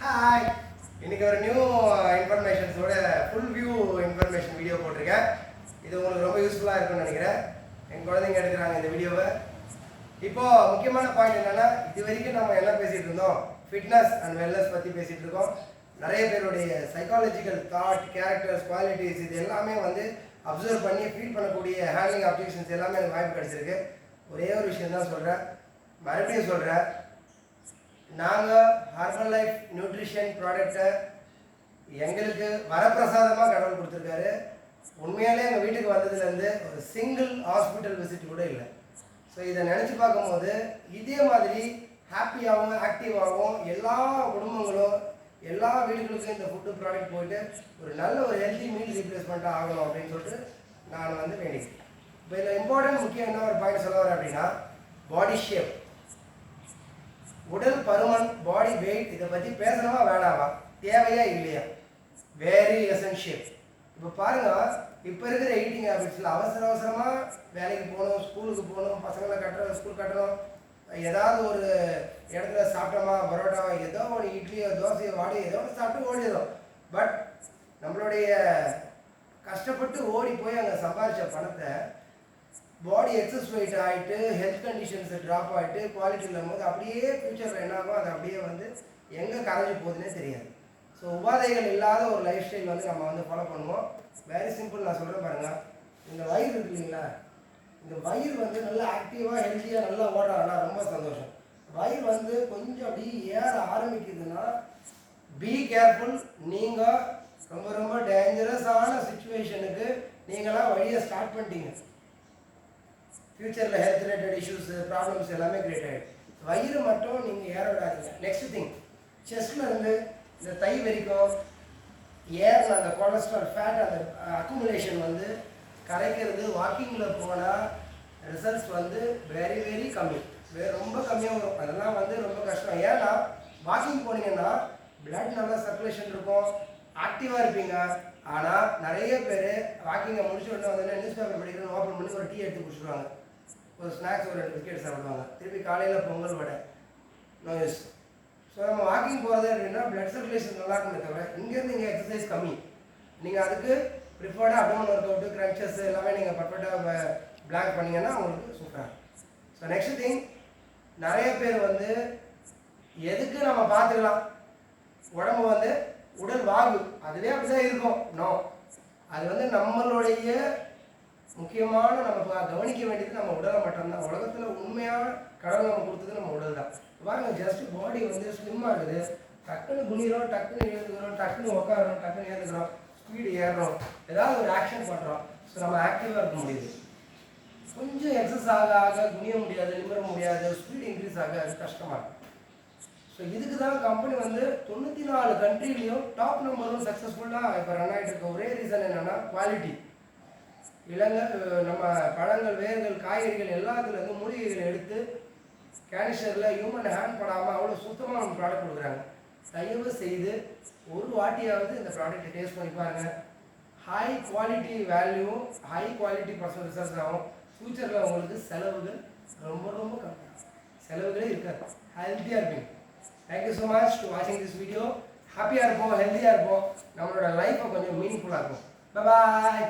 Hi, இன்னைக்கு ஒரு new இன்ஃபர்மேஷன்ஸோட ஃபுல் வியூ இன்ஃபர்மேஷன் வீடியோ போட்டிருக்கேன். இது உங்களுக்கு ரொம்ப யூஸ்ஃபுல்லாக இருக்கும்னு நினைக்கிறேன். எங்கள் குழந்தைங்க எடுக்கிறாங்க இந்த வீடியோவை. இப்போது முக்கியமான பாயிண்ட் என்னென்னா, இது வரைக்கும் நம்ம என்ன பேசிகிட்டு இருந்தோம், ஃபிட்னஸ் அண்ட் வெல்னஸ் பற்றி பேசிகிட்டு இருக்கோம். நிறைய பேருடைய சைக்காலஜிக்கல் தாட், கேரக்டர்ஸ், குவாலிட்டிஸ் இது எல்லாமே வந்து அப்சர்வ் பண்ணி ஃபீல் பண்ணக்கூடிய ஹேண்ட்லிங் அப்ளிகேஷன்ஸ் எல்லாமே எனக்கு வாய்ப்பு கிடச்சிருக்கு. ஒரே ஒரு விஷயம் தான் சொல்கிறேன், மறுபடியும் சொல்கிறேன். நாங்கள் ஹர்பல் லைஃப் நியூட்ரிஷன் ப்ராடக்டை எங்களுக்கு வரப்பிரசாதமாக கடவுள் கொடுத்துருக்காரு. உண்மையாலே எங்கள் வீட்டுக்கு வந்ததுலேருந்து ஒரு சிங்கிள் ஹாஸ்பிட்டல் விசிட் கூட இல்லை. ஸோ இதை நினச்சி பார்க்கும்போது இதே மாதிரி ஹாப்பியாகவும் ஆக்டிவாகவும் எல்லா குடும்பங்களும் எல்லா வீடுகளுக்கும் இந்த ஃபுட்டு ப்ராடக்ட் போயிட்டு ஒரு நல்ல ஒரு ஹெல்த்தி மீல் ரீப்ளேஸ்மெண்ட்டாக ஆகணும் அப்படின்னு சொல்லிட்டு நான் வந்து வேண்டிக்கிறேன். இப்போ இதில் இம்பார்ட்டன்ட் முக்கியம் என்ன ஒரு பாயிண்ட் சொல்ல வரேன் அப்படின்னா, பாடி ஷேப், உடல் பருமன், பாடி வெயிட், இதை பற்றி பேசணுமா வேணாமா, தேவையா இல்லையா, வெரி எசென்ஷியல். இப்போ பாருங்கள், இப்போ இருக்கிற எயிட்டிங் ஹேபிட்ஸில் அவசரமாக வேலைக்கு போகணும், ஸ்கூலுக்கு போகணும், பசங்களை கட்டணும், ஸ்கூல் கட்டணும், ஏதாவது ஒரு இடத்துல சாப்பிட்டோமா, பரோட்டா, ஏதோ ஒரு இட்லியோ தோசையோ வாடி ஏதோ ஒன்று சாப்பிட்டு ஓடிடும். பட் நம்மளுடைய கஷ்டப்பட்டு ஓடி போய் அங்கே சம்பாதிச்ச பணத்தை பாடி எக்ஸஸ் வெயிட் ஆகிட்டு ஹெல்த் கண்டிஷன்ஸ் ட்ராப் ஆகிட்டு குவாலிட்டி இல்லாமல் போது அப்படியே ஃப்யூச்சரில் என்ன ஆகும், அது அப்படியே வந்து எங்கே கரைஞ்சி போகுதுன்னே தெரியாது. ஸோ உபாதைகள் இல்லாத ஒரு லைஃப் ஸ்டைல் வந்து நம்ம வந்து ஃபாலோ பண்ணுவோம். வெரி சிம்பிள், நான் சொல்கிறேன் பாருங்கள். இந்த வயிறு இருக்கு இல்லைங்களா, இந்த வயிறு வந்து நல்லா ஆக்டிவாக ஹெல்த்தியாக நல்லா ஓடுறாங்கன்னா ரொம்ப சந்தோஷம். வயிறு வந்து கொஞ்சம் அப்படி ஏற ஆரம்பிக்குதுன்னா பி கேர்ஃபுல். நீங்கள் ரொம்ப ரொம்ப டேஞ்சரஸான சுச்சுவேஷனுக்கு நீங்களாம் வழியை ஸ்டார்ட் பண்ணிட்டீங்க. ஃப்யூச்சரில் ஹெல்த் ரிலேட்டட் இஷ்யூஸ், ப்ராப்ளம்ஸ் எல்லாமே கிரியேட் ஆகிடும். வயிறு மட்டும் நீங்கள் ஏற விடாதீங்க. நெக்ஸ்ட் திங், செஸ்ட்டில் இருந்து இந்த தை வரைக்கும் ஏறின அந்த கொலஸ்ட்ரால், ஃபேட், அந்த அக்குமுலேஷன் வந்து கரைக்கிறது வாக்கிங்கில் போனால் ரிசல்ட்ஸ் வந்து வெரி வெரி கம்மி, ரொம்ப கம்மியாக வரும். அதெல்லாம் வந்து ரொம்ப கஷ்டம். ஏன்னா வாக்கிங் போனீங்கன்னா பிளட் நல்லா சர்க்குலேஷன் இருக்கும், ஆக்டிவாக இருப்பீங்க. ஆனால் நிறைய பேர் வாக்கிங்கை முடிச்சு உடனே வந்து நியூஸ் பேப்பர் படிக்கணும்னு ஓப்பன் பண்ணி ஒரு டீ எடுத்து குடிச்சிடுவாங்க, ஒரு ஸ்நாக்ஸ், ஒரு 2 பிஸ்கெட் சாப்பிடுவாங்க, திருப்பி காலையில் பொங்கல் வடை, நோ யூஸ். ஸோ நம்ம வாக்கிங் போகிறது அப்படின்னா பிளட் சர்க்குலேஷன் நல்லா இருக்குமே தவிர இங்கேருந்து இங்கே எக்ஸசைஸ் கம்மி. நீங்கள் அதுக்கு ப்ரிஃபர்டாக அப்டோமன் ஒர்க் அவுட்டு, க்ரன்ச்சஸ் எல்லாமே நீங்கள் பர்ஃபெக்டாக பிளாக் பண்ணிங்கன்னா உங்களுக்கு சூப்பராக. ஸோ நெக்ஸ்ட் திங், நிறைய பேர் வந்து எதுக்கு நம்ம பார்த்துக்கலாம், உடம்பு வந்து உடல் வாகு அதுவே அப்படிதான் இருக்கும். நோ, அது வந்து நம்மளுடைய முக்கியமான நம்ம கவனிக்க வேண்டியது நம்ம உடலை மட்டும்தான். உலகத்தில் உண்மையான கடவுள் நம்ம கொடுத்தது நம்ம உடல் தான். பாருங்க, ஜஸ்ட் பாடி வந்து ஸ்லிம்மாக இருக்குது, டக்குன்னு குனிகிறோம், டக்குன்னு எழுதுக்கிறோம், டக்குன்னு உட்காரோம், டக்குன்னு எழுதுக்கிறோம், ஸ்பீடு ஏறுறோம், ஏதாவது ஒரு ஆக்ஷன் பண்ணுறோம். ஸோ நம்ம ஆக்டிவாக இருக்க முடியுது. கொஞ்சம் எக்ஸஸ் ஆக ஆக குனிய முடியாது, நிமிர முடியாது, ஸ்பீடு இன்க்ரீஸ் ஆக அது கஷ்டமாக இருக்கும். ஸோ இதுக்கு தான் கம்பெனி வந்து 94 கண்ட்ரிலையும் டாப் நம்பரும் சக்ஸஸ்ஃபுல்லாக இப்போ ரன் ஆகிட்டு இருக்க ஒரே ரீசன் என்னென்னா குவாலிட்டி. நம்ம பழங்கள், வேர்கள், காய்கறிகள் எல்லாத்துலேருந்து மூலிகைகளை எடுத்து கேனிஸ்டரில் ஹியூமன் ஹேண்ட் படாமல் அவ்வளோ சுத்தமாக நம்ம ப்ராடக்ட் கொடுக்குறாங்க. தயவு செய்து ஒரு வாட்டியாவது இந்த ப்ராடக்ட்டை டேஸ்ட் பண்ணி பாருங்கள். High quality value, high quality personal results ஆகும். ஃப்யூச்சரில் உங்களுக்கு செலவுகள் ரொம்ப ரொம்ப கம்மி, செலவுகளே இருக்காது, ஹெல்த்தியாக இருப்பீங்க. தேங்க்யூ ஸோ மச் டு வாட்சிங் திஸ் வீடியோ. ஹாப்பியாக இருப்போம், ஹெல்த்தியாக இருப்போம், நம்மளோட லைஃப்பை கொஞ்சம் மீனிங்ஃபுல்லாக இருக்கும். பாய்.